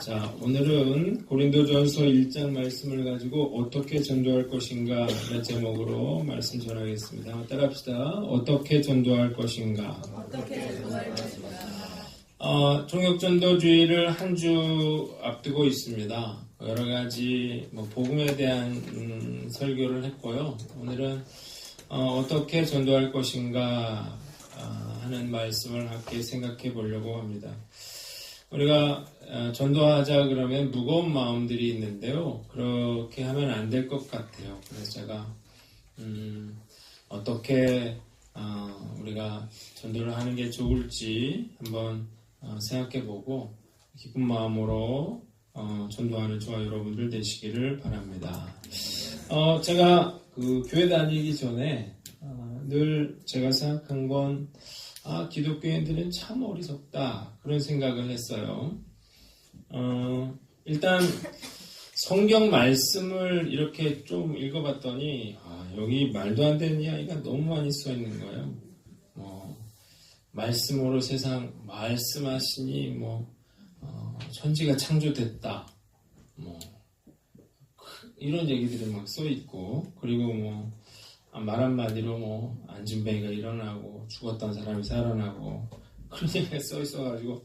자, 오늘은 고린도전서 1장 말씀을 가지고 어떻게 전도할 것인가 라는 제목으로 말씀 전하겠습니다. 따라합시다. 어떻게 전도할 것인가. 총역전도주의를 한 주 앞두고 있습니다. 여러 가지 복음에 대한 설교를 했고요. 오늘은 어떻게 전도할 것인가 하는 말씀을 함께 생각해 보려고 합니다. 우리가 전도하자 그러면 무거운 마음들이 있는데요. 그렇게 하면 안 될 것 같아요. 그래서 제가 어떻게 우리가 전도를 하는 게 좋을지 한번 생각해보고 기쁜 마음으로 전도하는 저와 여러분들 되시기를 바랍니다. 제가 교회 다니기 전에 늘 제가 생각한 건 기독교인들은 참 어리석다 그런 생각을 했어요. 일단 성경 말씀을 이렇게 좀 읽어봤더니 여기 말도 안 되는 이야기가 너무 많이 써 있는 거예요. 말씀으로 세상 말씀하시니 천지가 창조됐다 이런 얘기들이 막 써 있고, 그리고 말 한마디로 안진뱅이가 일어나고 죽었던 사람이 살아나고 그런 얘기가 써 있어가지고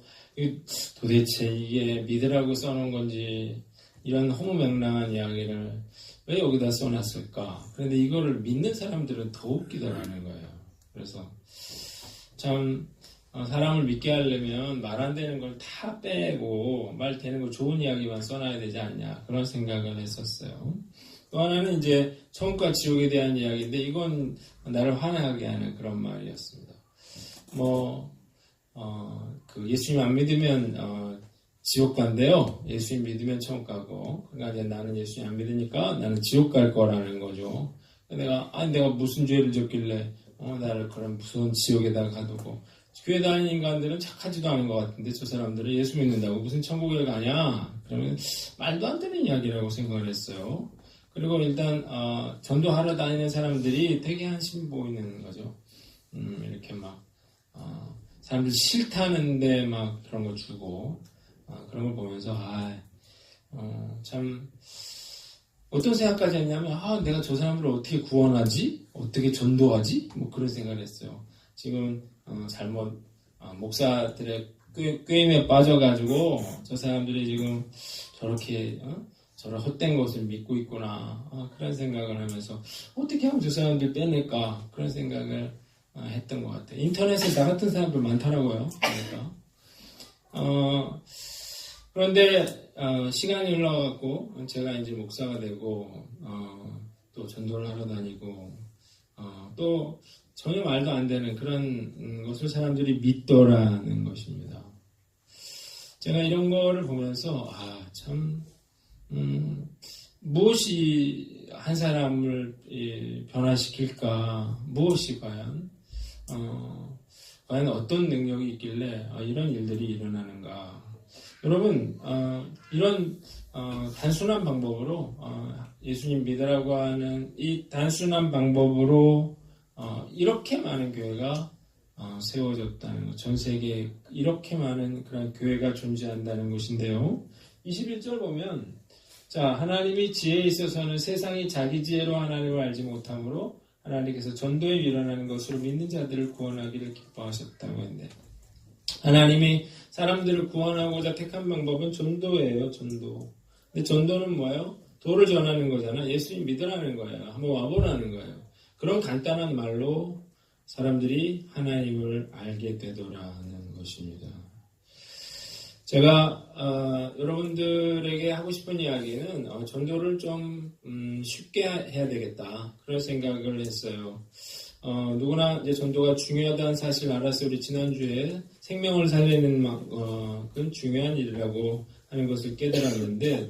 도대체 이게 믿으라고 써놓은 건지 이런 허무맹랑한 이야기를 왜 여기다 써놨을까. 그런데 이거를 믿는 사람들은 더 웃기더라는 거예요. 그래서 참 사람을 믿게 하려면 말 안 되는 걸 다 빼고 말 되는 거 좋은 이야기만 써놔야 되지 않냐 그런 생각을 했었어요. 또 하나는 이제 천국과 지옥에 대한 이야기인데 이건 나를 화나게 하는 그런 말이었습니다. 예수님 안 믿으면 지옥 간대요. 예수님 믿으면 천국 가고. 그러니까 이제 나는 예수님 안 믿으니까 나는 지옥 갈 거라는 거죠. 내가 무슨 죄를 졌길래 나를 그런 무서운 지옥에다가 가두고. 교회 다니는 인간들은 착하지도 않은 것 같은데 저 사람들은 예수 믿는다고 무슨 천국에 가냐? 그러면 말도 안 되는 이야기라고 생각을 했어요. 그리고 일단 전도하러 다니는 사람들이 되게 한심 보이는 거죠. 이렇게 사람들 싫다는데 막 그런 거 주고 그런 걸 보면서 참 어떤 생각까지 했냐면 내가 저 사람들을 어떻게 구원하지? 어떻게 전도하지? 그런 생각을 했어요. 지금 잘못 목사들의 꾀임에 빠져가지고 저 사람들이 지금 저렇게 저런 헛된 것을 믿고 있구나 그런 생각을 하면서 어떻게 하면 저 사람들 빼낼까 그런 생각을 했던 것 같아요. 인터넷에 나 같은 사람들 많더라고요. 그러니까 그런데 시간이 흘러가고 제가 이제 목사가 되고 또 전도를 하러 다니고 또 전혀 말도 안 되는 그런 것을 사람들이 믿더라는 것입니다. 제가 이런 거를 보면서 참 무엇이 한 사람을 변화시킬까? 무엇이 과연 어떤 능력이 있길래 이런 일들이 일어나는가? 여러분, 이런 단순한 방법으로 예수님 믿으라고 하는 이 단순한 방법으로 이렇게 많은 교회가 세워졌다는 것, 전 세계에 이렇게 많은 그런 교회가 존재한다는 것인데요. 21절 보면 하나님이 지혜에 있어서는 세상이 자기 지혜로 하나님을 알지 못하므로 하나님께서 전도에 일어나는 것으로 믿는 자들을 구원하기를 기뻐하셨다고 했는데, 하나님이 사람들을 구원하고자 택한 방법은 전도예요. 전도. 근데 전도는 뭐예요? 도를 전하는 거잖아. 예수님 믿으라는 거예요. 한번 와보라는 거예요. 그런 간단한 말로 사람들이 하나님을 알게 되더라는 것입니다. 제가 여러분들에게 하고 싶은 이야기는 전도를 좀 쉽게 해야 되겠다 그런 생각을 했어요. 누구나 이제 전도가 중요하다는 사실을 알아서 우리 지난주에 생명을 살리는 그건 중요한 일이라고 하는 것을 깨달았는데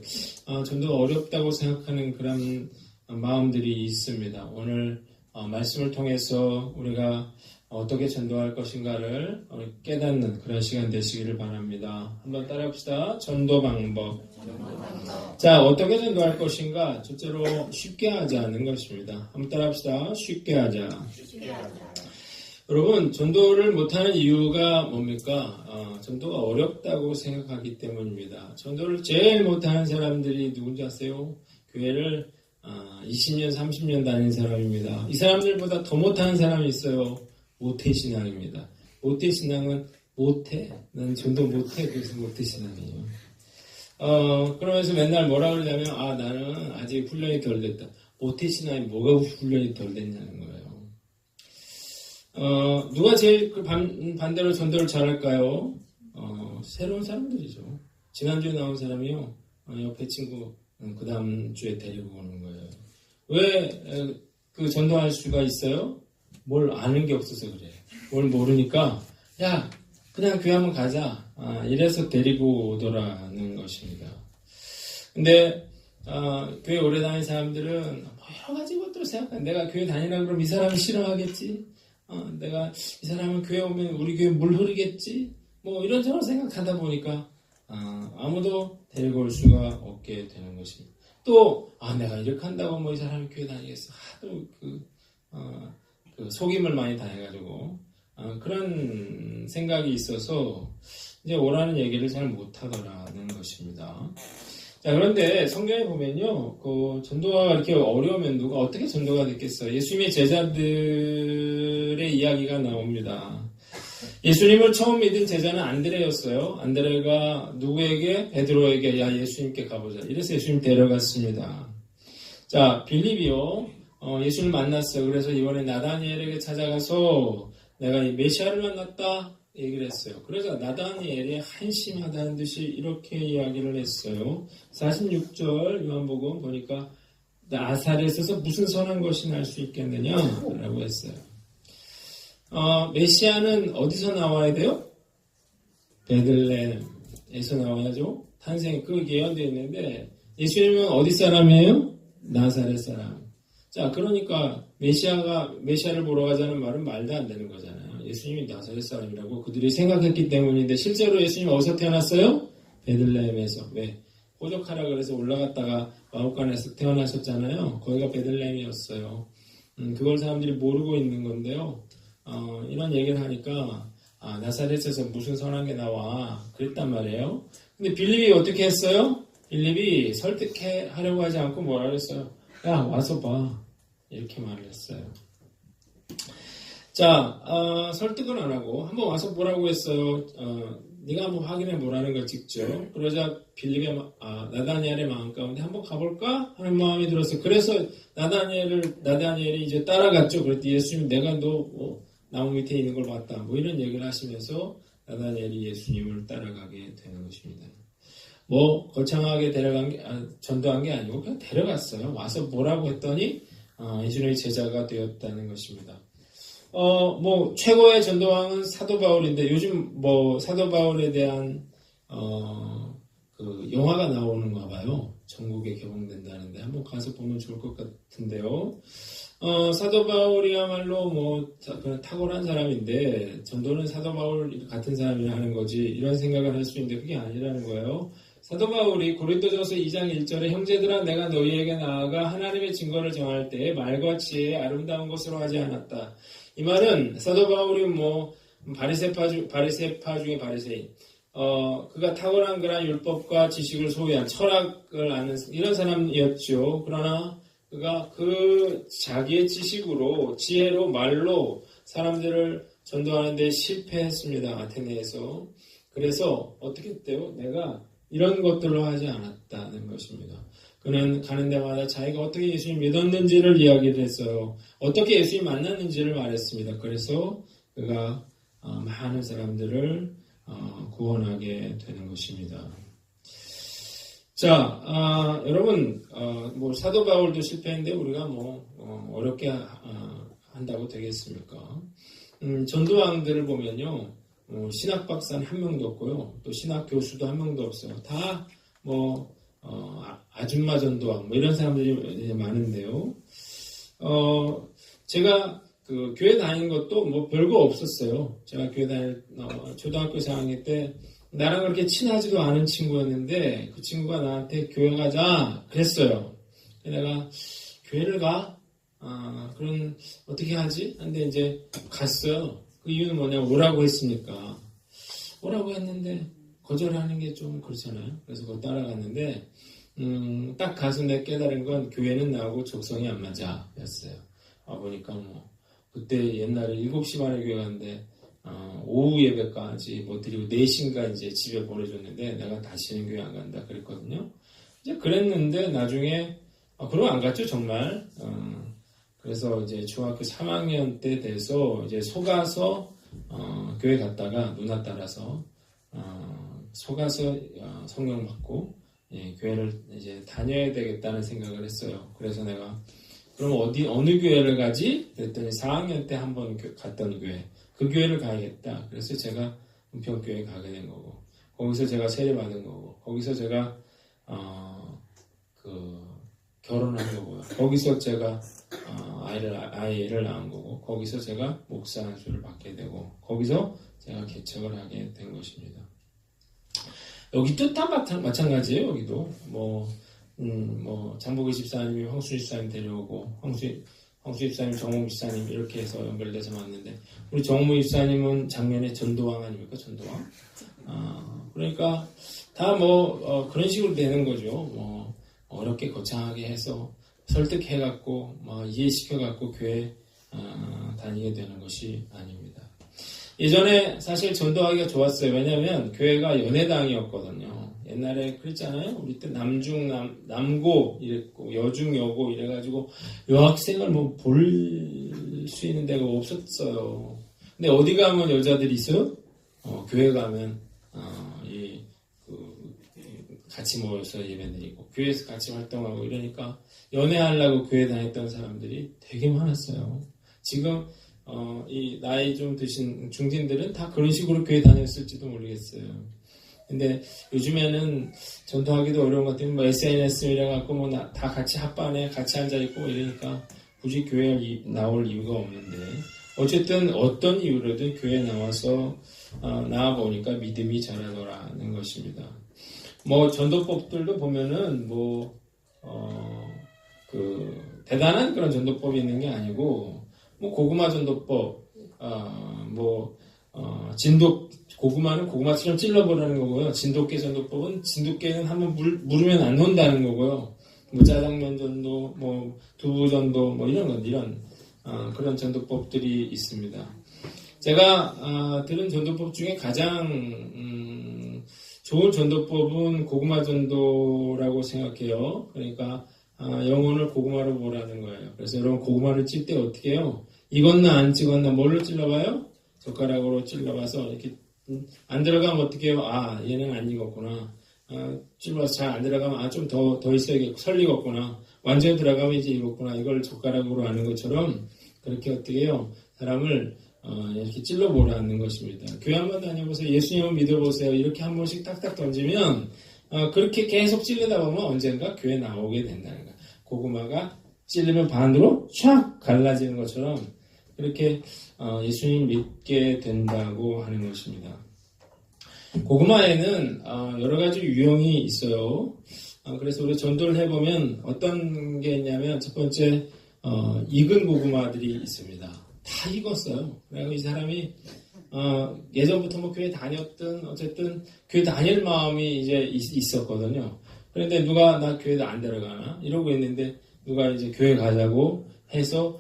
전도가 어렵다고 생각하는 그런 마음들이 있습니다. 오늘 말씀을 통해서 우리가 어떻게 전도할 것인가를 깨닫는 그런 시간 되시기를 바랍니다. 한번 따라합시다. 전도 방법. 자, 어떻게 전도할 것인가? 첫째로 쉽게 하자는 것입니다. 한번 따라합시다. 쉽게 하자. 여러분, 전도를 못하는 이유가 뭡니까? 전도가 어렵다고 생각하기 때문입니다. 전도를 제일 못하는 사람들이 누군지 아세요? 교회를 20년, 30년 다닌 사람입니다. 이 사람들보다 더 못하는 사람이 있어요. 모태신앙입니다. 모태신앙은 못해. 난 전도 못해. 그래서 모태신앙이에요. 그러면서 맨날 뭐라 그러냐면, 나는 아직 훈련이 덜 됐다. 모태신앙이 뭐가 훈련이 덜 됐냐는 거예요. 누가 제일 반대로 전도를 잘할까요? 새로운 사람들이죠. 지난주에 나온 사람이요. 옆에 친구, 그 다음 주에 데리고 오는 거예요. 왜, 전도할 수가 있어요? 뭘 아는 게 없어서 그래. 뭘 모르니까, 야, 그냥 교회 한번 가자. 이래서 데리고 오더라는 것입니다. 근데, 교회 오래 다닌 사람들은 여러 가지 것들을 생각해. 내가 교회 다니라 그러면 이 사람이 싫어하겠지? 내가 이 사람은 교회 오면 우리 교회 물 흐르겠지? 뭐 이런저런 생각하다 보니까 아무도 데리고 올 수가 없게 되는 것입니다. 또 내가 이렇게 한다고 뭐 이 사람이 교회 다니겠어? 하도 속임을 많이 당해가지고 그런 생각이 있어서 이제 오라는 얘기를 잘 못하더라는 것입니다. 자, 그런데 성경에 보면요, 전도가 이렇게 어려우면 누가 어떻게 전도가 됐겠어요? 예수님의 제자들의 이야기가 나옵니다. 예수님을 처음 믿은 제자는 안드레였어요. 안드레가 누구에게? 베드로에게, 야, 예수님께 가보자. 이래서 예수님 데려갔습니다. 자, 빌립이요, 예수님을 만났어요. 그래서 이번에 나다니엘에게 찾아가서 내가 이 메시아를 만났다. 얘기를 했어요. 그래서 나다니엘이 한심하다는 듯이 이렇게 이야기를 했어요. 46절 요한복음 보니까 나사렛에서 무슨 선한 것이 날 수 있겠느냐? 라고 했어요. 메시아는 어디서 나와야 돼요? 베들레헴에서 나와야죠. 탄생 예언되어 있는데 예수님은 어디 사람이에요? 나사렛 사람. 자, 그러니까 메시아를 보러 가자는 말은 말도 안 되는 거잖아요. 예수님이 나사렛 사람이라고 그들이 생각했기 때문인데 실제로 예수님 어디서 태어났어요? 베들레헴에서. 왜? 호적하라 그래서 올라갔다가 마옥간에서 태어나셨잖아요. 거기가 베들레헴이었어요. 그걸 사람들이 모르고 있는 건데요. 이런 얘기를 하니까 나사렛에서 무슨 선한 게 나와 그랬단 말이에요. 근데 빌립이 어떻게 했어요? 빌립이 설득하려고 하지 않고 뭐라 그랬어요? 야, 와서 봐. 이렇게 말을 했어요. 자, 설득은 안 하고 한번 와서 보라고 했어요. 네가 한번 확인해 보라는 걸 직접. 그러자 빌립의 나다니엘의 마음 가운데 한번 가볼까 하는 마음이 들었어요. 그래서 나다니엘이 이제 따라갔죠. 그랬더니 예수님 내가 너 나무 밑에 있는 걸 봤다. 뭐 이런 얘기를 하시면서 나다니엘이 예수님을 따라가게 되는 것입니다. 뭐 거창하게 전도한 게 아니고 그냥 데려갔어요. 와서 뭐라고 했더니 예수님의 제자가 되었다는 것입니다. 뭐 최고의 전도왕은 사도 바울인데 요즘 뭐 사도 바울에 대한 영화가 나오는가 봐요. 전국에 개봉된다는데 한번 가서 보면 좋을 것 같은데요. 사도 바울이야말로 뭐 탁월한 사람인데 전도는 사도 바울 같은 사람이 하는 거지 이런 생각을 할 수 있는데 그게 아니라는 거예요. 사도 바울이 고린도전서 2장 1절에 형제들아 내가 너희에게 나아가 하나님의 증거를 정할 때 말과 지혜에 아름다운 것으로 하지 않았다. 이 말은 사도 바울이 뭐 바리새파 중에 바리새인 그가 탁월한 그런 율법과 지식을 소유한 철학을 아는 이런 사람이었죠. 그러나 그가 자기의 지식으로 지혜로 말로 사람들을 전도하는 데 실패했습니다. 아테네에서. 그래서 어떻게 했대요? 내가 이런 것들로 하지 않았다는 것입니다. 그는 가는 데마다 자기가 어떻게 예수님 믿었는지를 이야기를 했어요. 어떻게 예수님 만났는지를 말했습니다. 그래서 그가 많은 사람들을 구원하게 되는 것입니다. 자, 여러분, 뭐 사도 바울도 실패했는데 우리가 어렵게 한다고 되겠습니까? 전도왕들을 보면요, 신학 박사는 한 명도 없고요, 또 신학 교수도 한 명도 없어요. 다 아줌마 전도왕 뭐 이런 사람들이 많은데요. 제가 교회 다니는 것도 뭐 별거 없었어요. 제가 교회 초등학교 4학년 때 나랑 그렇게 친하지도 않은 친구였는데 그 친구가 나한테 교회 가자 그랬어요. 내가 교회를 가? 그럼 어떻게 하지? 근데 이제 갔어요. 그 이유는 뭐냐면 오라고 했으니까. 오라고 했는데 거절하는 게 좀 그렇잖아요. 그래서 그거 따라갔는데 딱 가서 내 깨달은 건 교회는 나하고 적성이 안 맞아 였어요. 보니까 뭐 그때 옛날에 7시 반에 교회 갔는데 오후 예배까지 뭐 드리고 4시인가 이제 집에 보내줬는데 내가 다시는 교회 안 간다 그랬거든요. 이제 그랬는데 나중에 그러고 안 갔죠 정말. 그래서 이제 중학교 3학년 때 돼서 이제 속아서 교회 갔다가 누나 따라서 속아서 성령 받고 교회를 이제 다녀야 되겠다는 생각을 했어요. 그래서 내가 그럼 어느 교회를 가지? 그랬더니 4학년 때 한번 갔던 교회. 그 교회를 가야겠다. 그래서 제가 은평교회에 가게 된 거고, 거기서 제가 세례받은 거고, 거기서 제가 결혼한 거고요. 거기서 제가 아이를 낳은 거고, 거기서 제가 목사 안수를 받게 되고, 거기서 제가 개척을 하게 된 것입니다. 여기도 다 마찬가지예요. 여기도 장보기 집사님이 황수 집사님 데려오고 황수 집사님, 정홍 집사님 이렇게 해서 연결돼서 왔는데 우리 정홍 집사님은 작년에 전도왕 아닙니까? 전도왕. 그러니까 다 그런 식으로 되는 거죠. 어렵게 거창하게 해서 설득해갖고 이해시켜갖고 교회 다니게 되는 것이 아닙니다. 예전에 사실 전도하기가 좋았어요. 왜냐하면 교회가 연회당이었거든요. 옛날에 그랬잖아요. 우리 때 남고 이랬고 여중 여고 이래가지고 여학생을 볼 수 있는 데가 없었어요. 근데 어디 가면 여자들이 있어요? 교회 가면 같이 모여서 예배드리고 교회에서 같이 활동하고 이러니까 연애하려고 교회 다녔던 사람들이 되게 많았어요. 지금 이 나이 좀 드신 중진들은 다 그런 식으로 교회 다녔을지도 모르겠어요. 근데 요즘에는 전도하기도 어려운 것 같아요. SNS 이래갖고 다 같이 합반에 같이 앉아있고 이러니까 굳이 교회에 나올 이유가 없는데 어쨌든 어떤 이유로든 교회에 나와서 나와보니까 믿음이 자라더라는 것입니다. 전도법들도 보면은 대단한 그런 전도법이 있는 게 아니고 고구마 전도법, 고구마는 고구마처럼 찔러보라는 거고요. 진돗개 전도법은 진돗개는 한번 물으면 안 논다는 거고요. 짜장면 전도, 두부 전도, 이런 그런 전도법들이 있습니다. 제가 들은 전도법 중에 가장 좋은 전도법은 고구마 전도라고 생각해요. 그러니까 영혼을 고구마로 보라는 거예요. 그래서 여러분 고구마를 찔 때 어떻게 해요? 익었나 안 찍었나 뭘로 찔러봐요? 젓가락으로 찔러봐서 이렇게 안 들어가면 어떻게 해요? 얘는 안 익었구나. 찔러서 잘 안 들어가면 좀 더 있어야겠고 설 익었구나. 완전히 들어가면 이제 익었구나. 이걸 젓가락으로 하는 것처럼 그렇게 어떻게 해요? 사람을 이렇게 찔러보라는 것입니다. 교회 한번 다녀보세요. 예수님을 믿어보세요. 이렇게 한 번씩 딱딱 던지면 그렇게 계속 찔르다 보면 언젠가 교회 나오게 된다는 거예요. 고구마가 찔리면 반으로 촥 갈라지는 것처럼 그렇게 예수님 믿게 된다고 하는 것입니다. 고구마에는 여러 가지 유형이 있어요. 그래서 우리 전도를 해보면 어떤 게 있냐면 첫 번째 익은 고구마들이 있습니다. 다 익었어요. 그리고 이 사람이 예전부터 교회 다녔든 어쨌든 교회 다닐 마음이 이제 있었거든요. 그런데 누가 나 교회도 안 데려가나 이러고 있는데 누가 이제 교회 가자고 해서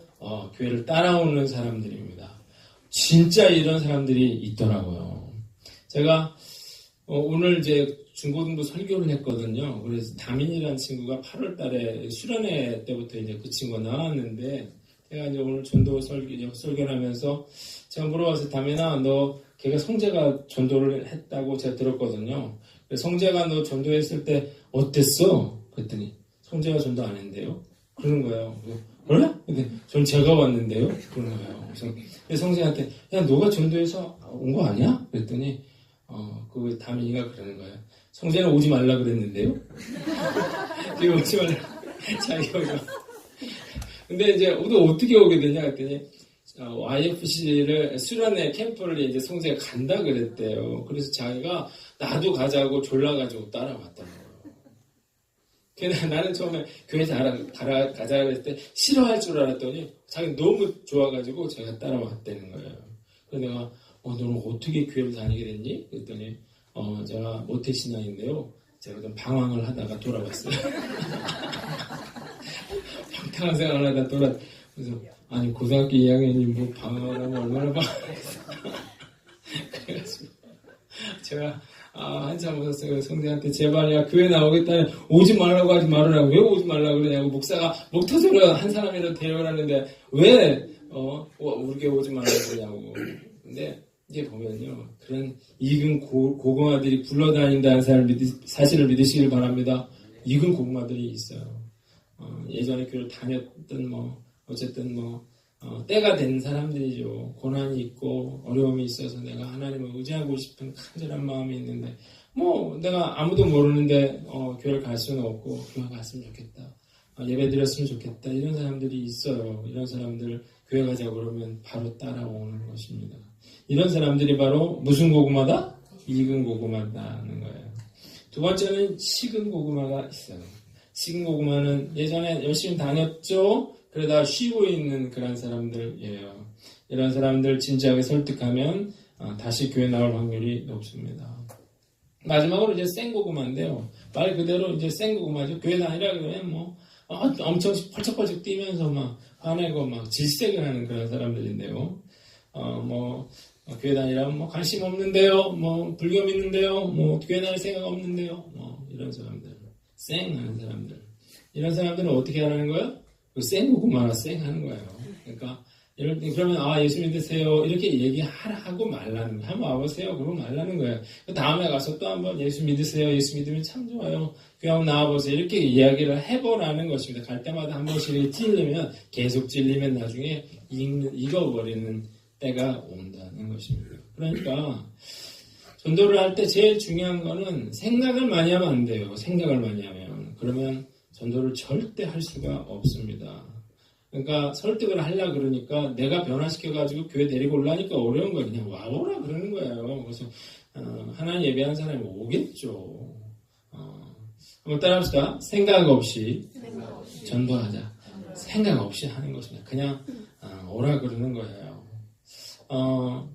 교회를 따라오는 사람들입니다. 진짜 이런 사람들이 있더라고요. 제가 오늘 이제 중고등부 설교를 했거든요. 그래서 다민이라는 친구가 8월 달에 수련회 때부터 이제 그 친구가 나왔는데 제가 이제 오늘 전도 설교를 하면서 제가 물어봐서 다민아 걔가 성재가 전도를 했다고 제가 들었거든요. 성재가 너 전도했을 때 어땠어? 그랬더니 성재가 전도 안 했는데요. 그러는 거예요. 그래? 근데 전 제가 왔는데요. 그러는 거예요. 그래서 성재한테 야 너가 전도해서 온 거 아니야? 그랬더니 그 다민이가 그러는 거예요. 성재는 오지 말라 그랬는데요. 지금 오지 말라. 자기가 오지 말라. 근데 이제 어떻게 오게 되냐 그랬더니 YFC를 수련회 캠프를 이제 성재가 간다 그랬대요. 그래서 자기가 나도 가자고 졸라가지고 따라왔던 거예요. 나는 처음에 교회 가자 그랬을 때 싫어할 줄 알았더니 자기 너무 좋아가지고 제가 따라왔다는 거예요. 그래서 내가 너는 어떻게 교회를 다니게 됐니? 그랬더니 제가 모태신앙인데요. 제가 좀 방황을 하다가 돌아왔어요. 평탄한 생활을 하다 그래서 아니 고등학교 2학년이 뭐 방황을 하면 얼마나 방황했어. 그래가지고 제가 한참 웃었어요. 성대한테 제발 야 교회 나오겠다니 오지 말라고 하지 말으라고. 왜 오지 말라고 그러냐고. 목사가 목 터져라 한 사람이라도 데려오라는데 왜 우리 교회 오지 말라고 그러냐고. 근데 이제 보면요, 그런 익은 고구마들이 굴러다닌다는 사실을 믿으시길 바랍니다. 익은 고구마들이 있어요. 예전에 교회를 다녔던 어쨌든 때가 된 사람들이죠. 고난이 있고 어려움이 있어서 내가 하나님을 의지하고 싶은 간절한 마음이 있는데 내가 아무도 모르는데 교회를 갈 수는 없고 교회 갔으면 좋겠다. 예배 드렸으면 좋겠다. 이런 사람들이 있어요. 이런 사람들 교회 가자고 그러면 바로 따라오는 것입니다. 이런 사람들이 바로 무슨 고구마다? 익은 고구마다는 거예요. 두 번째는 식은 고구마가 있어요. 식은 고구마는 예전에 열심히 다녔죠. 그러다 쉬고 있는 그런 사람들이에요. 이런 사람들 진지하게 설득하면 다시 교회 나올 확률이 높습니다. 마지막으로 이제 생고구마인데요. 말 그대로 이제 생고구마죠. 교회 다니라 그러면 엄청 펄쩍펄쩍 뛰면서 화내고 질색을 하는 그런 사람들인데요. 교회 다니라면 관심 없는데요. 불교 믿는데요. 교회 다닐 생각 없는데요. 이런 사람들. 쌩 하는 사람들. 이런 사람들은 어떻게 하라는 거예요? 생고구마나 쌩 하는 거예요. 그러니까 그러면 예수 믿으세요 이렇게 얘기하고 말라는 거예요. 한번 와보세요 그러고 말라는 거예요. 그 다음에 가서 또 한번 예수 믿으세요. 예수 믿으면 참 좋아요. 교회 한번 나와보세요. 이렇게 이야기를 해보라는 것입니다. 갈 때마다 한 번씩 찔리면 계속 찔리면 나중에 익어버리는 때가 온다는 것입니다. 그러니까 전도를 할 때 제일 중요한 거는 생각을 많이 하면 안 돼요. 생각을 많이 하면 그러면 전도를 절대 할 수가 없습니다. 그러니까 설득을 하려고 그러니까 내가 변화시켜가지고 교회 데리고 올라니까 어려운 거 그냥 와보라 그러는 거예요. 그래서 하나님 예배하는 사람이 오겠죠. 한번 따라합시다. 생각 없이 전도하자. 생각 없이 하는 것입니다. 그냥 오라 그러는 거예요.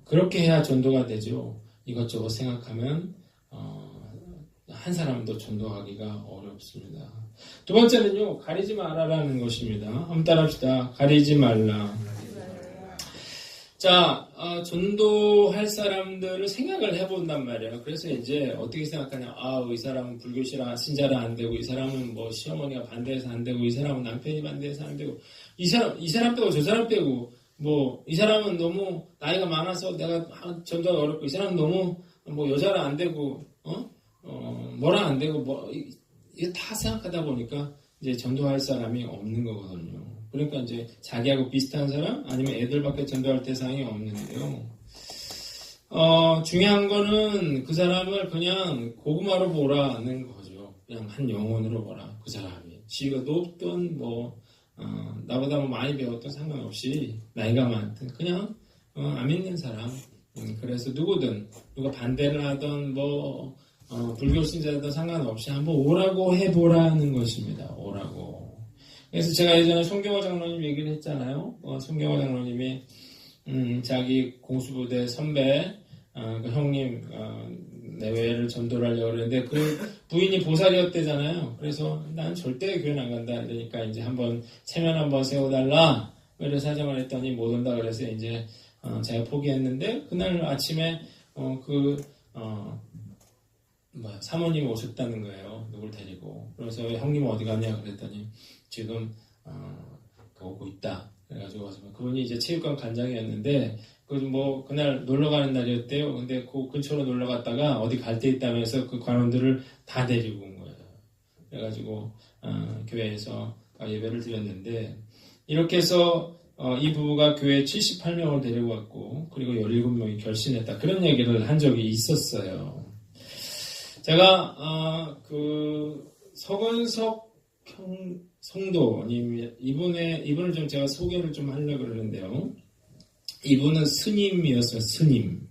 그렇게 해야 전도가 되죠. 이것저것 생각하면 한 사람도 전도하기가 어렵습니다. 두 번째는요, 가리지 말아라는 것입니다. 한번 따라합시다. 가리지 말라. 자, 전도할 사람들을 생각을 해본단 말이에요. 그래서 이제 어떻게 생각하냐. 이 사람은 불교 신자라 안 되고, 이 사람은 시어머니가 반대해서 안 되고, 이 사람은 남편이 반대해서 안 되고, 이 사람 빼고 저 사람 빼고, 이 사람은 너무 나이가 많아서 내가 전도가 어렵고, 이 사람은 너무 여자라 안 되고, 뭐라 안 되고, 이게 다 생각하다 보니까 이제 전도할 사람이 없는 거거든요. 그러니까 이제 자기하고 비슷한 사람 아니면 애들밖에 전도할 대상이 없는데요. 중요한 거는 그 사람을 그냥 고구마로 보라는 거죠. 그냥 한 영혼으로 보라. 그 사람이 지위가 높든 나보다 많이 배웠던 상관없이 나이가 많든 그냥 안 믿는 사람. 그래서 누구든 누가 반대를 하던 불교 신자도 상관없이 한번 오라고 해보라는 것입니다. 오라고. 그래서 제가 예전에 송경호 장로님 얘기를 했잖아요. 송경호 장로님이 자기 공수부대 선배 그 형님 내외를 전도를 하려고 그랬는데 그 부인이 보살이었대잖아요. 그래서 난 절대 교회 안 간다. 그러니까 이제 한번 체면 한번 세워달라. 이런 사정을 했더니 못 온다 그래서 이제 제가 포기했는데 그날 아침에 사모님이 오셨다는 거예요. 누굴 데리고. 그래서 형님 어디 갔냐 그랬더니 지금 오고 있다. 그래가지고 그분이 이제 체육관 관장이었는데 그날 놀러 가는 날이었대요. 근데 그 근처로 놀러 갔다가 어디 갈 데 있다면서 그 관원들을 다 데리고 온 거예요. 그래가지고 교회에서 예배를 드렸는데 이렇게 해서 이 부부가 교회 78명을 데리고 왔고 그리고 17명이 결신했다. 그런 얘기를 한 적이 있었어요. 제가 서건석 성도님 이분을 좀 제가 소개를 좀 하려고 그러는데요. 이분은 스님이었어요. 스님.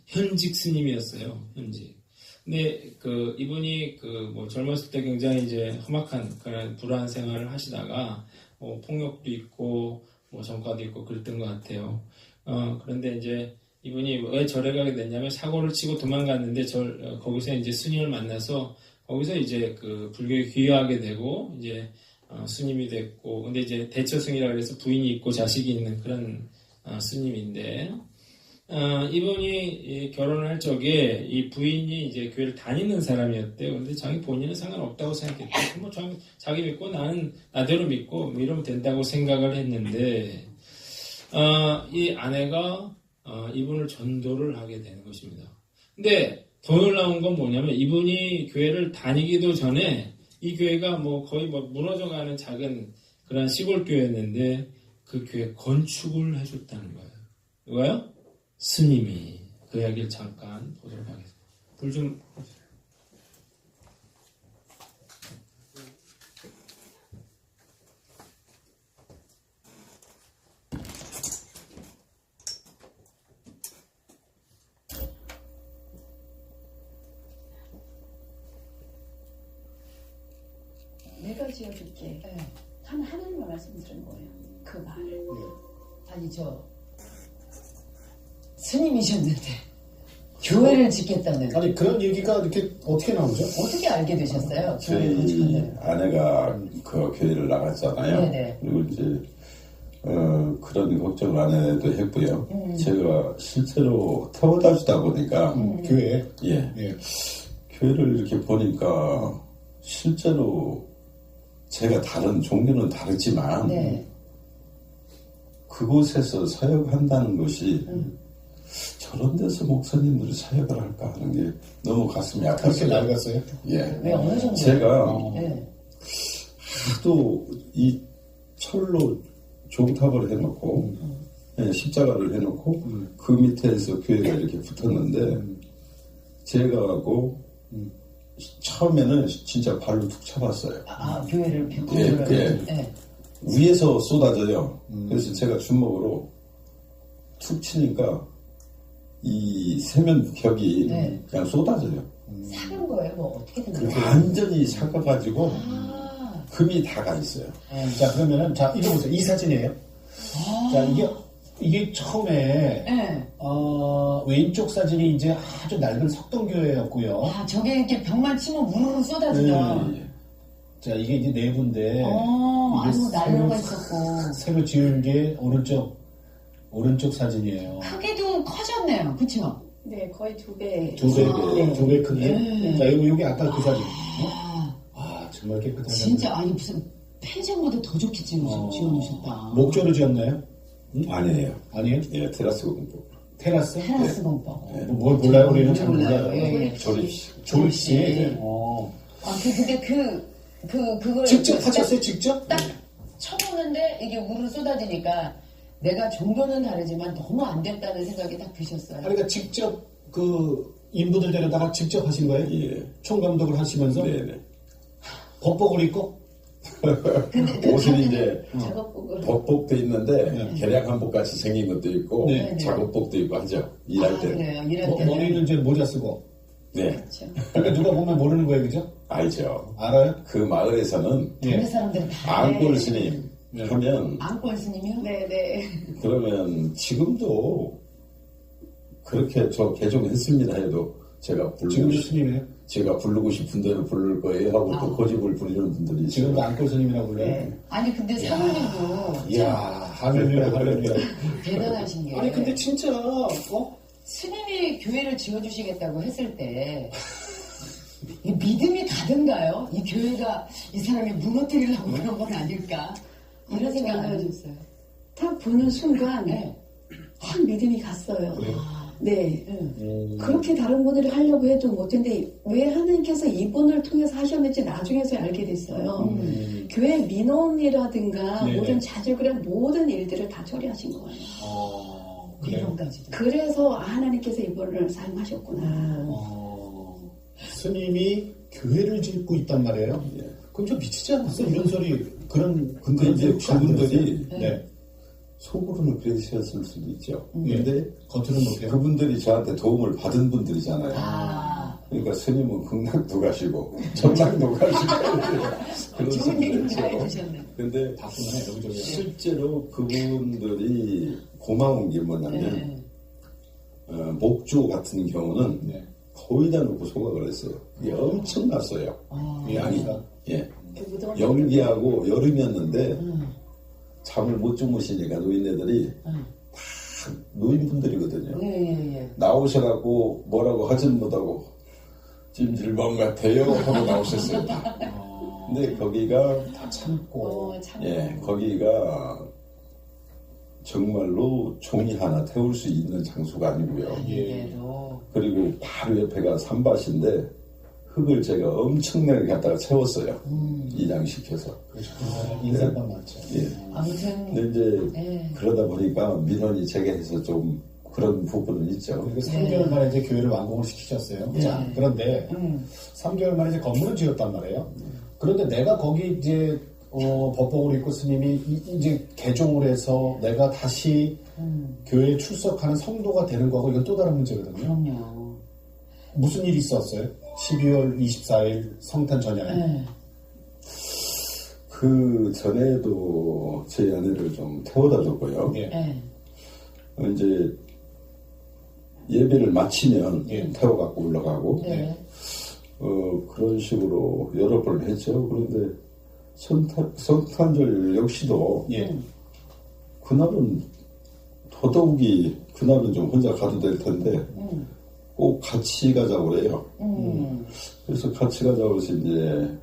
현직 스님이었어요. 현직. 근데 이분이 젊었을 때 굉장히 이제 험악한 그런 불안한 생활을 하시다가 폭력도 있고 전과도 있고 그랬던 것 같아요. 그런데 이제 이분이 왜 절에 가게 됐냐면 사고를 치고 도망갔는데 거기서 이제 스님을 만나서 거기서 이제 그 불교에 귀화하게 되고 이제 스님이 됐고 근데 이제 대처승이라 그래서 부인이 있고 자식이 있는 그런 스님인데 이분이 결혼을 할 적에 이 부인이 이제 교회를 다니는 사람이었대요. 근데 자기 본인은 상관없다고 생각했대요. 뭐 자기 믿고 나는 나대로 믿고 뭐 이러면 된다고 생각을 했는데 이 아내가 이분을 전도를 하게 되는 것입니다. 근데 더 놀라운 건 뭐냐면 이분이 교회를 다니기도 전에 이 교회가 뭐 거의 뭐 무너져가는 작은 그런 시골 교회였는데 그 교회 건축을 해줬다는 거예요. 누가요? 스님이. 그 이야기를 잠깐 보도록 하겠습니다. 불 좀. 내가 지어줄게. 하나님의 말씀 들은 거예요. 그 말을. 아니 스님이셨는데 교회를 짓겠다는 아니 그런 얘기가 이렇게 어떻게 나오죠? 어떻게 알게 되셨어요? 교회 저희 건축한다는. 아내가 그 교회를 나갔잖아요. 네네. 그리고 이제 그런 걱정을 아내도 했고요. 제가 실제로 태워다 주다 보니까 교회. 예, 예. 교회를 이렇게 보니까 실제로 제가 다른 종교는 다르지만 네. 그곳에서 사역한다는 것이 저런 데서 목사님들이 사역을 할까 하는 게 너무 가슴이 그렇게 아팠어요. 낡았어요? 예. 왜 어느 정도? 제가 네. 하도 이 철로 종탑을 해놓고 예, 십자가를 해놓고 그 밑에서 교회가 이렇게 붙었는데 제가 하고 처음에는 진짜 발로 툭 차봤어요. 교회를 예, 건축을 예. 네. 위에서 쏟아져요. 그래서 제가 주먹으로 툭 치니까 이 세면 벽이 네. 그냥 쏟아져요. 삭은 거예요? 뭐 어떻게 된 거예요? 완전히 삭아가지고 아, 금이 다 가 있어요. 자 그러면은 자 이거 보세요. 이 사진이에요. 자 이게 처음에 네. 왼쪽 사진이 이제 아주 낡은 석동교회였고요. 아, 저게 이렇게 벽만 치면 우르르 쏟아지죠. 예. 자 이게 이제 내부인데 아무 난로가 있었고 새로 지은 게 오른쪽 사진이에요. 크기도 커졌네요. 그쵸? 네, 거의 2배. 두 배 큰데. 네. 자 여기 아까 그 사진. 아, 정말 깨끗하게. 진짜 아니 무슨 펜션보다 더 좋게 지어놓으셨다. 목조로 지었나요? 아니에요. 아니에요? 예, 테라스 공부. 테라스? 테라스 공법. 뭘 몰라요? 우리는 잘 몰라요. 몰라요. 예, 예. 조립식. 졸씨. 네. 근데 그걸 직접 하셨어요? 직접? 딱 쳐보는데 이게 우르르 쏟아지니까 내가 종교는 다르지만 너무 안 됐다는 생각이 딱 드셨어요. 그러니까 직접 그 인부들 데려다가 직접 하신 거예요? 예. 총감독을 하시면서 네네. 법복을 입고? 근데 옷은 이제 작업복을. 법복도 있는데 개량 한복 같이 생긴 것도 있고 네. 작업복도 있고 하죠. 일할 때. 그래요. 일할 때 머리는 이제 모자 쓰고. 네. 그렇죠. 그러니까 누가 보면 모르는 거예요, 그죠? 알죠. 알아요? 그 마을에서는 예. 동네 사람들은 다 앙골 스님 네. 하면 앙골 스님이요? 네, 네. 그러면 지금도 그렇게 저 개종했습니다 해도 제가 지금도 스님이에요? 제가 부르고 싶은 대로 부를 거예요 하고 또 고집을 부리는 분들이 있어요. 지금도 안골 스님이라고 불러요? 네. 아니 근데 사모님도 이야, 할렐루야, 할렐루야. 대단하신 게 아니, 근데 진짜, 스님이 교회를 지어주시겠다고 했을 때 이 믿음이 가든가요? 이 교회가 이 사람이 무너뜨리려고 그런 건 아닐까? 이런 생각 안 해줬어요. 딱 보는 순간 네. 확 믿음이 갔어요. 아, 네. 응. 그렇게 다른 분들이 하려고 해도 못했는데 왜 하나님께서 이분을 통해서 하셨는지 나중에서 알게 됐어요. 교회 민원이라든가 네네. 모든 자질구레한 모든 일들을 다 처리하신 거예요. 그래요? 이런까지도. 그래서 하나님께서 이분을 사용하셨구나. 스님이 교회를 짓고 있단 말이에요? 예. 그럼 좀 미치지 않았어? 이런 소리, 근데 근데 이제 그분들이 네. 속으로는 그러셨을 수도 있죠. 예. 근데 겉으로는 못해요. 그분들이 저한테 도움을 받은 분들이잖아요. 아, 그러니까 스님은 극락도 가시고 전락도 가시고 그런 좋은 얘기 다 분들이죠. 해주셨네. 근데 바쁘네, 여기저기. 실제로 그분들이 고마운 게 뭐냐면 네. 목조 같은 경우는 네. 거의 다 놓고 소각을 했어요. 이게 엄청났어요. 이 아니가. 예. 그보다 연기하고 여름이었는데 음. 잠을 못 주무시니까 노인네들이 다 노인분들이거든요. 예. 나오셔갖고 뭐라고 하진 못하고 찜질방 같아요 하고 나오셨어요. 근데 거기가 다 참고. 참. 예, 거기가 정말로 종이 하나 태울 수 있는 장소가 아니고요. 아닌데도. 그리고 바로 옆에가 산밭인데 흙을 제가 엄청나게 갖다가 채웠어요. 이장시켜서. 그렇죠. 인사가 많죠. 예. 아무튼 근데 이제 예. 그러다 보니까 민원이 제게 해서 좀 그런 부분은 있죠. 그리고 3개월 만에 이제 교회를 완공을 시키셨어요. 자, 그런데 3개월 만에 이제 건물을 지었단 말이에요. 그런데 내가 거기 이제 법복을 입고 스님이 이제 개종을 해서 내가 다시 교회에 출석하는 성도가 되는 거하고 이건 또 다른 문제거든요. 그럼요. 무슨 일이 있었어요? 12월 24일 성탄 전야에. 네. 그 전에도 제 아내를 좀 태워다 줬고요. 예. 네. 이제 예배를 마치면 예. 태워갖고 올라가고 네. 그런 식으로 여러 번 했죠. 그런데 성탄절 역시도 예. 그날은 더더욱이 그날은 좀 혼자 가도 될 텐데 꼭 같이 가자고 그래요. 그래서 같이 가자고 해서 이제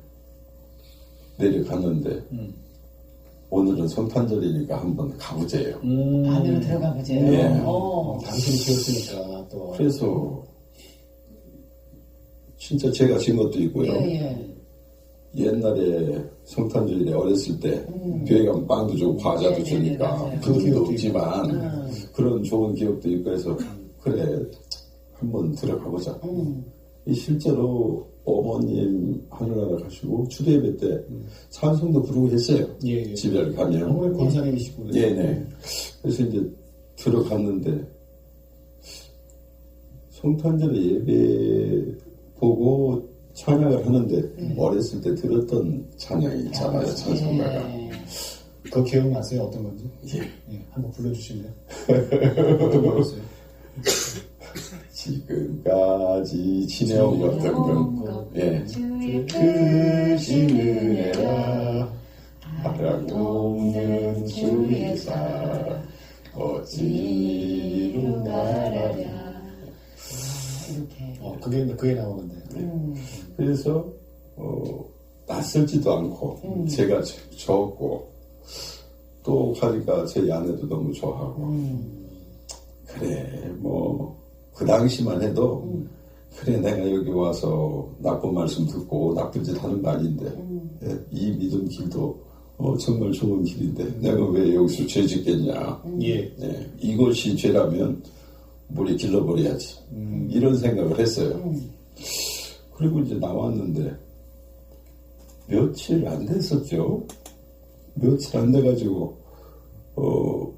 내려갔는데 오늘은 성탄절이니까 한번 가보재요. 안으로 들어가 보죠. 예. 당신이 키웠으니까 또. 그래서 진짜 제가 진 것도 있고요. 예. 옛날에 성탄절에 어렸을 때 교회 가면 빵도 주고 과자도 네, 주니까 맞아요. 그 돈도 기억도 없지만 그런 좋은 기억도 있고 해서 그래 한번 들어가 보자. 실제로 어머님 하늘나라 가시고 추대예배 때 찬송도 부르고 했어요. 예. 집에 가면. 아무리 권사님이시고. 네네. 그래서 이제 들어갔는데 성탄절에 예배 보고 찬양을 하는데 어렸을 때 들었던 찬양이 있잖아요. 찬송가가. 예. 그거 기억나세요? 어떤 건지? 예. 한번 불러주실래요? 어떤 거였어요? 지금까지 지내온 것들 예. 주의 크신 은혜라 바라보는 주의 사 어찌로 나라랴. 이렇게. 그게 나오는데. 그래서 낯설지도 않고 제가 적고 또 하니까 제 아내도 너무 좋아하고 그래 뭐 그 당시만 해도 그래 내가 여기 와서 나쁜 말씀 듣고 나쁜 짓 하는 거 아닌데 예, 이 믿음 길도 정말 좋은 길인데 내가 왜 여기서 죄 짓겠냐. 예. 예, 이것이 죄라면 머리 길러버려야지. 이런 생각을 했어요. 그리고 이제 나왔는데 며칠 안 됐었죠. 며칠 안 돼가지고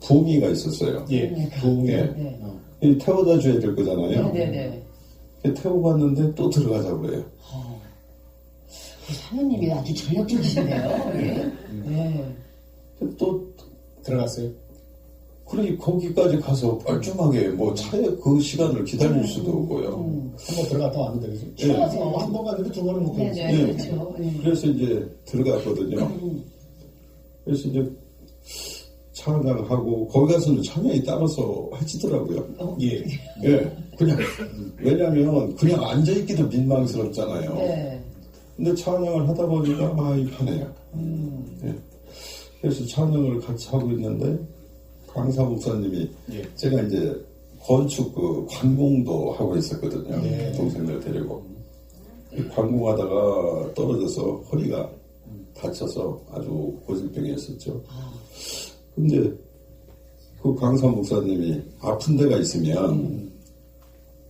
부흥회가 있었어요. 예. 부흥회. 네. 이 태워다 줘야 될 거잖아요. 네네. 태우고 갔는데 또 들어가자고 그래요. 사모님이 아주 전력적이신데요. 예. 네. 또 들어갔어요? 그래 거기까지 가서 뻘쭘하게 뭐 차에 그 시간을 기다릴 수도 없고요. 한번 들어갔다 왔는데, 그죠? 예. 추워서. 한 번 갔는데 두 번은 못 네네. 갔지. 네. 그렇죠. 네. 그래서 이제 들어갔거든요. 그래서 이제 찬양하고 거기 가서는 찬양이 따라서 해지더라고요. 예. 예, 그냥 왜냐면 그냥 앉아 있기도 민망스럽잖아요. 네. 근데 찬양을 하다 보니까 많이 편해요. 예. 그래서 찬양을 같이 하고 있는데 강사 목사님이 예. 제가 이제 건축 그 관공도 하고 있었거든요. 네. 동생들 데리고 관공하다가 떨어져서 허리가 다쳐서 아주 고질병이었었죠. 근데 그 강사 목사님이 아픈 데가 있으면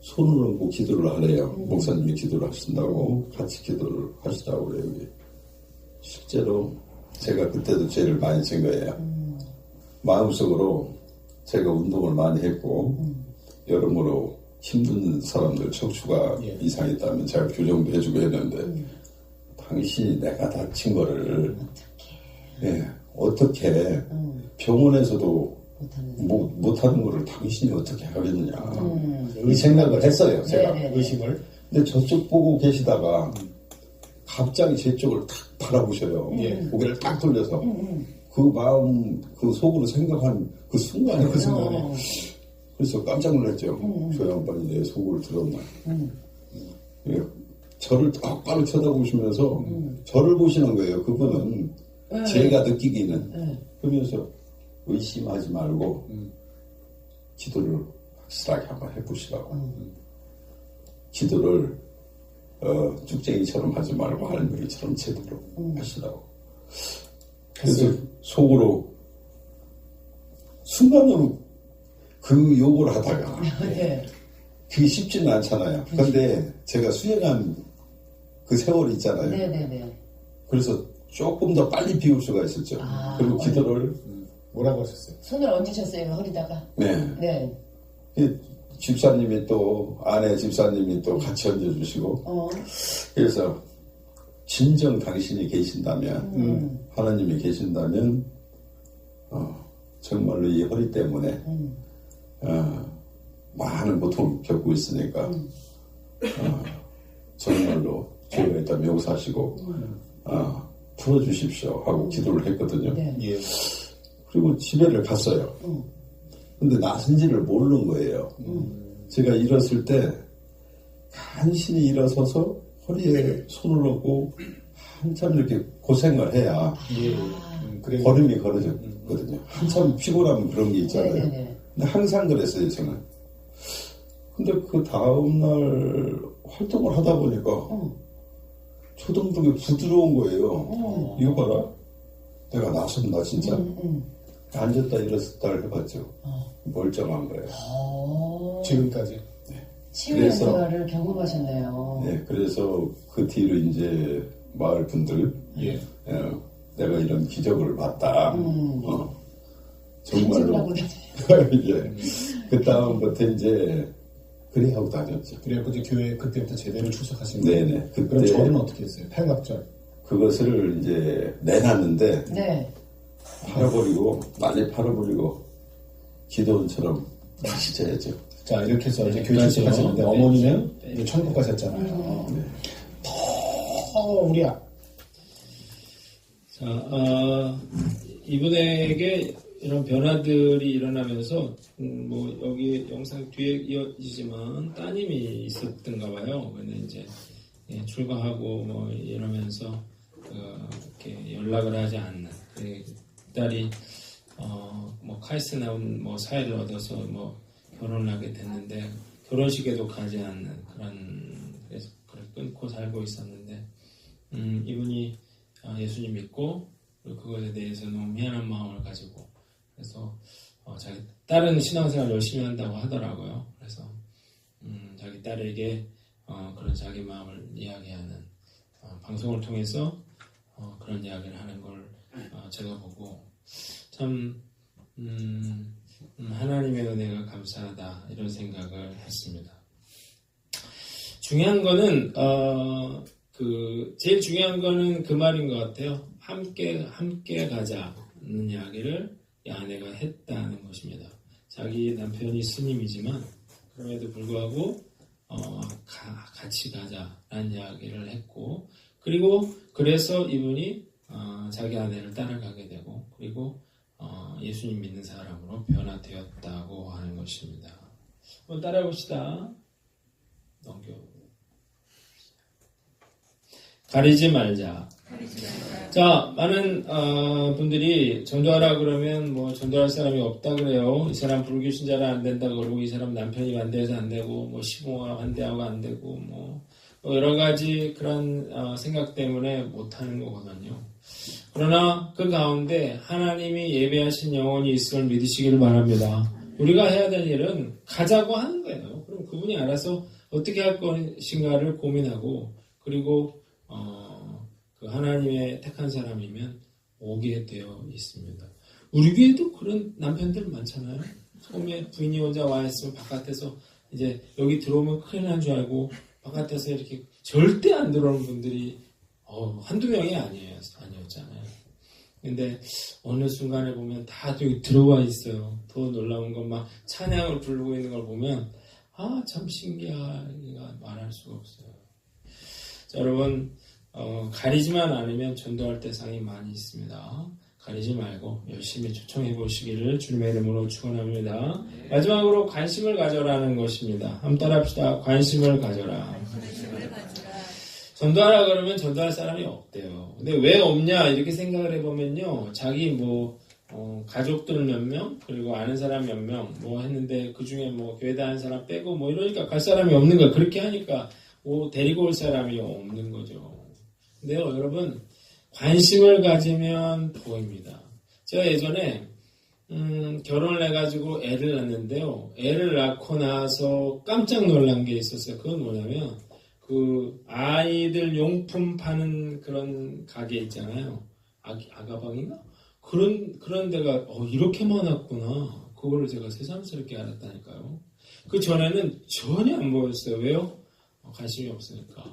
손을 얹고 기도를 하래요. 목사님이 기도를 하신다고 같이 기도를 하시라고 그래요. 실제로 제가 그때도 죄를 많이 진 거예요. 마음속으로 제가 운동을 많이 했고 여러모로 힘든 사람들 척추가 예. 이상했다면 제가 교정도 해주고 했는데 당신이 내가 다친 거를 어떻게 병원에서도 못하는 거를 당신이 어떻게 하겠느냐 이 생각을 했어요. 제가 네네네. 의심을. 근데 저쪽 보고 계시다가 갑자기 제 쪽을 탁 바라보셔요. 예. 고개를 딱 돌려서 그 마음, 그 속으로 생각한 그 순간에 그 순간에. 그래서 깜짝 놀랐죠. 저 양반이 내 속을 들었나. 예, 저를 똑바로 쳐다보시면서 저를 보시는 거예요. 그분은 제가 느끼기는 그러면서 의심하지 말고 기도를 확실하게 한번 해보시라고. 기도를 쭉쟁이처럼 하지 말고 할머니처럼 제대로 하시라고. 그래서 속으로 순간으로 그 욕을 하다가 네. 그게 쉽지는 않잖아요. 근데 제가 수행한 그 세월이 있잖아요. 네네네. 그래서 조금 더 빨리 비울 수가 있었죠. 그리고 기도를 뭐라고 하셨어요? 손을 얹으셨어요, 허리다가. 네. 네. 이 집사님이 또 아내 집사님이 또 같이 얹어주시고 그래서 진정 당신이 계신다면 하나님이 계신다면 정말로 이 허리 때문에 많은 고통 겪고 있으니까 정말로 죄가 있다면 용서하시고 풀어주십시오 하고 기도를 했거든요. 네. 예. 그리고 집에를 갔어요. 근데 나선지를 모르는 거예요. 제가 일었을 때 간신히 일어서서 허리에 손을 얹고 한참 이렇게 고생을 해야 예. 그래서 걸음이 걸어졌거든요. 한참 피곤하면 그런 게 있잖아요. 네네네. 근데 항상 그랬어요, 저는. 근데 그 다음날 활동을 하다 보니까 초등부게 부드러운 거예요. 이거 봐라. 내가 나선다, 진짜. 앉았다 일어섰다를 해봤죠. 멀쩡한 거예요. 지금까지. 치유의 그래서- 생활을 경험하셨네요. 네, 그래서 그 뒤로 이제 마을 분들, 예. 내가 이런 기적을 봤다. 정말로. 하고 이제, 그 다음부터 이제, 그래 하고 다녔죠. 그래갖고 이제 교회 그때부터 제대로 출석하신 네네. 거예요. 그때 그럼 절은 어떻게 했어요? 팔각절. 그것을 이제 내놨는데, 네. 팔아버리고, 빨리 팔아버리고, 기도원처럼 다시 져야죠. 자, 이렇게 해서 이제 교회 그렇죠. 출석하셨는데 네. 어머니는 이제 천국 가셨잖아요. 더 우리 자, 이분에게 이런 변화들이 일어나면서 뭐 여기 영상 뒤에 이어지지만 따님이 있었던가 봐요. 근데 이제 출가하고 뭐 이러면서 이렇게 연락을 하지 않는 그 딸이 뭐 카이스트 나온 뭐 사회를 얻어서 뭐 결혼하게 됐는데 결혼식에도 가지 않는 그래서 끊고 살고 있었는데 이분이 예수님 믿고 그리고 그것에 대해서 너무 미안한 마음을 가지고 그래서 자기 딸은 신앙생활 열심히 한다고 하더라고요. 그래서 자기 딸에게 그런 자기 마음을 이야기하는 방송을 통해서 그런 이야기를 하는 걸 제가 보고 참 하나님의 은혜가 감사하다 이런 생각을 했습니다. 중요한 거는 제일 중요한 거는 그 말인 것 같아요. 함께 가자는 이야기를 이 아내가 했다는 것입니다. 자기 남편이 스님이지만 그럼에도 불구하고 같이 가자라는 이야기를 했고 그리고 그래서 이분이 자기 아내를 따라가게 되고 그리고 예수님 믿는 사람으로 변화되었다고 하는 것입니다. 한번 따라해봅시다. 넘겨. 가리지 말자. 자, 많은 분들이 전도하라 그러면 뭐 전도할 사람이 없다 그래요. 이 사람 불교 신자라 안 된다 그러고 이 사람 남편이 반대해서 안 되고 뭐 시부모가 반대하고 안 되고 뭐 여러 가지 그런 생각 때문에 못 하는 거거든요. 그러나 그 가운데 하나님이 예배하신 영혼이 있음을 믿으시기를 바랍니다. 우리가 해야 될 일은 가자고 하는 거예요. 그럼 그분이 알아서 어떻게 할 것인가를 고민하고 그리고 그 하나님의 택한 사람이면 오게 되어 있습니다. 우리 교회도 그런 남편들 많잖아요. 처음에 부인이 혼자 와 있으면 바깥에서 이제 여기 들어오면 큰일 난 줄 알고 바깥에서 이렇게 절대 안 들어오는 분들이 한두 명이 아니었잖아요. 근데 어느 순간에 보면 다 여기 들어와 있어요. 더 놀라운 건 막 찬양을 부르고 있는 걸 보면 참 신기하기가 말할 수가 없어요. 자, 여러분 가리지만 않으면 전도할 대상이 많이 있습니다. 가리지 말고 열심히 초청해 보시기를 주님의 이름으로 축원합니다. 마지막으로 관심을 가져라는 것입니다. 한번 따라합시다. 관심을 가져라. 전도하라 그러면 전도할 사람이 없대요. 근데 왜 없냐 이렇게 생각을 해보면요, 자기 가족들 몇 명, 그리고 아는 사람 몇 명 했는데 그 중에 교회 다니는 사람 빼고 이러니까 갈 사람이 없는 거야. 그렇게 하니까 데리고 올 사람이 없는 거죠. 근데요, 여러분, 관심을 가지면 보입니다. 제가 예전에 결혼을 해가지고 애를 낳는데요, 애를 낳고 나서 깜짝 놀란 게 있었어요. 그건 뭐냐면 그 아이들 용품 파는 그런 가게 있잖아요. 아가방인가? 그런 데가 이렇게 많았구나. 그거를 제가 새삼스럽게 알았다니까요. 그 전에는 전혀 안 보였어요. 왜요? 관심이 없으니까.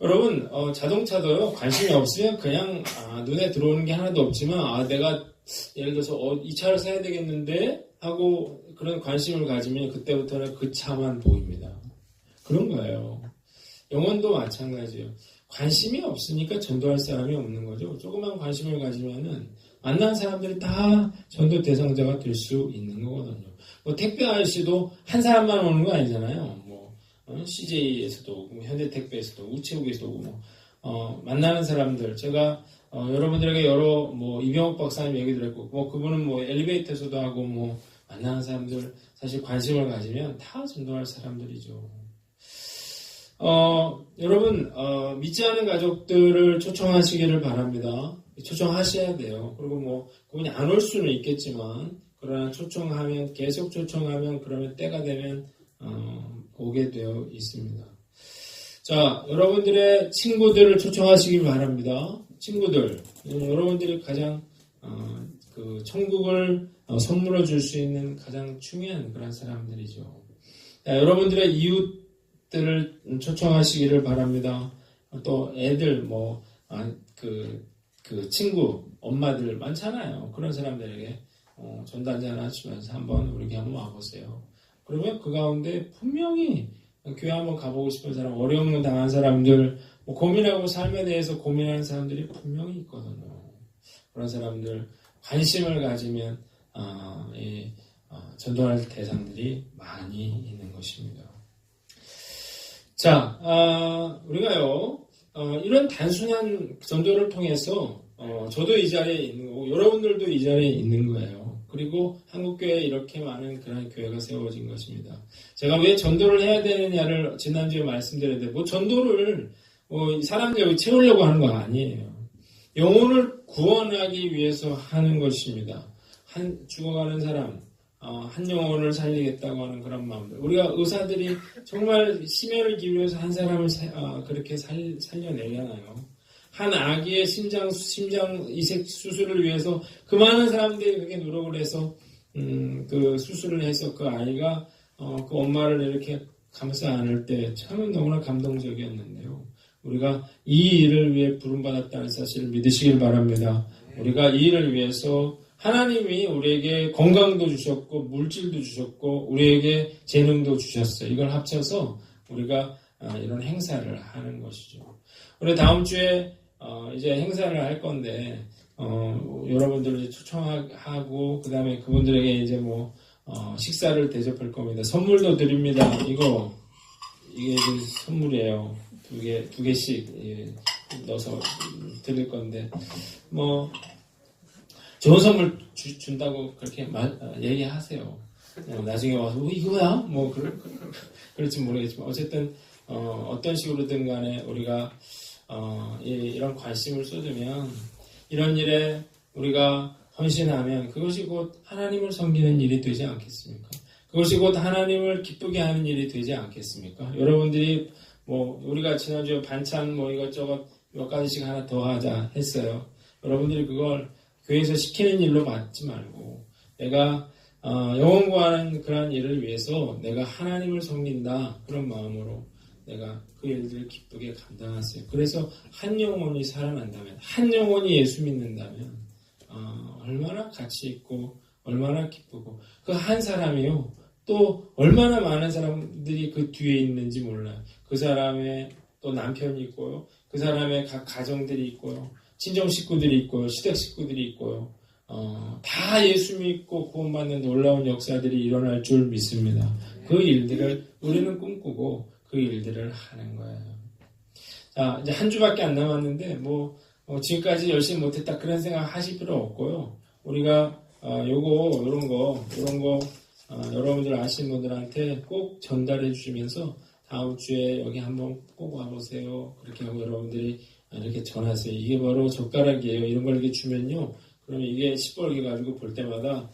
여러분, 자동차도요, 관심이 없으면 그냥 눈에 들어오는 게 하나도 없지만 내가 예를 들어서 이 차를 사야 되겠는데 하고 그런 관심을 가지면 그때부터는 그 차만 보입니다. 그런 거예요. 영혼도 마찬가지예요. 관심이 없으니까 전도할 사람이 없는 거죠. 조그만 관심을 가지면은 만난 사람들이 다 전도 대상자가 될 수 있는 거거든요. 택배 아저씨도 한 사람만 오는 거 아니잖아요. CJ에서도 오고, 현대택배에서도 오고, 우체국에서도 오고, 만나는 사람들. 제가, 여러분들에게 여러, 이병옥 박사님 얘기 들었고, 그분은 엘리베이터에서도 하고, 만나는 사람들, 사실 관심을 가지면 다 전도할 사람들이죠. 여러분, 믿지 않은 가족들을 초청하시기를 바랍니다. 초청하셔야 돼요. 그리고 그분이 안 올 수는 있겠지만, 그러나 계속 초청하면, 그러면 때가 되면, 오게 되어 있습니다. 자, 여러분들의 친구들을 초청하시기 바랍니다. 친구들, 여러분들이 가장 천국을 선물로 줄 수 있는 가장 중요한 그런 사람들이죠. 자, 여러분들의 이웃들을 초청하시기를 바랍니다. 또 애들, 친구, 엄마들 많잖아요. 그런 사람들에게 전단지 하나 주면서 한번 우리 한번 와보세요. 그러면 그 가운데 분명히 교회 한번 가보고 싶은 사람, 어려움을 당한 사람들, 고민하고 삶에 대해서 고민하는 사람들이 분명히 있거든요. 그런 사람들 관심을 가지면 전도할 대상들이 많이 있는 것입니다. 자, 우리가요, 이런 단순한 전도를 통해서 저도 이 자리에 있는 거고 여러분들도 이 자리에 있는 거예요. 그리고 한국교회에 이렇게 많은 그런 교회가 세워진 것입니다. 제가 왜 전도를 해야 되느냐를 지난주에 말씀드렸는데 전도를 사람들 채우려고 하는 거 아니에요. 영혼을 구원하기 위해서 하는 것입니다. 죽어가는 사람, 한 영혼을 살리겠다고 하는 그런 마음들. 우리가 의사들이 정말 심혈을 기울여서 한 사람을 그렇게 살려내잖아요. 한 아기의 심장 이식 수술을 위해서 그 많은 사람들이 그렇게 노력을 해서 그 수술을 해서 그 아이가 그 엄마를 이렇게 감싸 안을 때 참 너무나 감동적이었는데요. 우리가 이 일을 위해 부름받았다는 사실을 믿으시길 바랍니다. 우리가 이 일을 위해서 하나님이 우리에게 건강도 주셨고 물질도 주셨고 우리에게 재능도 주셨어요. 이걸 합쳐서 우리가 이런 행사를 하는 것이죠. 우리 다음 주에 이제 행사를 할 건데 여러분들을 초청하고 그 다음에 그분들에게 이제 식사를 대접할 겁니다. 선물도 드립니다. 이게 선물이에요. 두 개씩 넣어서 드릴 건데 좋은 선물 준다고 그렇게 얘기하세요. 나중에 와서 이거야? 그럴지 모르겠지만 어쨌든 어떤 식으로든 간에 우리가 이런 관심을 쏟으면 이런 일에 우리가 헌신하면 그것이 곧 하나님을 섬기는 일이 되지 않겠습니까? 그것이 곧 하나님을 기쁘게 하는 일이 되지 않겠습니까? 여러분들이 우리가 지난주에 반찬 이것저것 몇 가지씩 하나 더 하자 했어요. 여러분들이 그걸 교회에서 시키는 일로 받지 말고 내가 영원 구하는 그러한 일을 위해서 내가 하나님을 섬긴다 그런 마음으로 내가 그 일들을 기쁘게 감당하세요. 그래서 한 영혼이 살아난다면, 한 영혼이 예수 믿는다면 얼마나 가치 있고 얼마나 기쁘고, 그 한 사람이요 또 얼마나 많은 사람들이 그 뒤에 있는지 몰라요. 그 사람의 또 남편이 있고요, 그 사람의 각 가정들이 있고요, 친정 식구들이 있고요, 시댁 식구들이 있고요. 다 예수 믿고 구원받는 놀라운 역사들이 일어날 줄 믿습니다. 그 일들을 우리는 꿈꾸고 그 일들을 하는 거예요. 자, 이제 한 주밖에 안 남았는데 지금까지 열심히 못했다 그런 생각 하실 필요 없고요. 우리가 이런 거 여러분들 아시는 분들한테 꼭 전달해 주시면서 다음 주에 여기 한번 꼭 와보세요. 그렇게 하고 여러분들이 이렇게 전하세요. 이게 바로 젓가락이에요. 이런 걸 이렇게 주면요, 그러면 이게 시뻘게 가지고 볼 때마다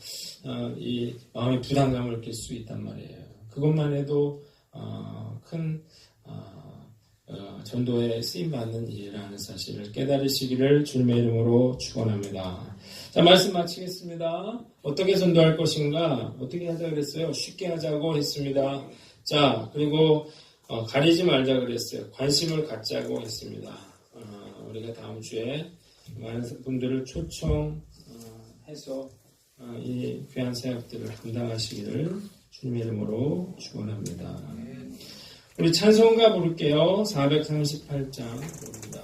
이 마음의 부담감을 느낄 수 있단 말이에요. 그것만 해도 큰 전도에 쓰임받는 일이라는 사실을 깨달으시기를 주님의 이름으로 축원합니다. 자, 말씀 마치겠습니다. 어떻게 전도할 것인가? 어떻게 하자 그랬어요? 쉽게 하자고 했습니다. 자, 그리고 가리지 말자 그랬어요. 관심을 갖자고 했습니다. 우리가 다음 주에 많은 분들을 초청해서 이 귀한 사역들을 감당하시기를 주님의 이름으로 축원합니다. 우리 찬송가 부를게요. 438장 부릅니다.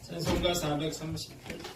찬송가 438장.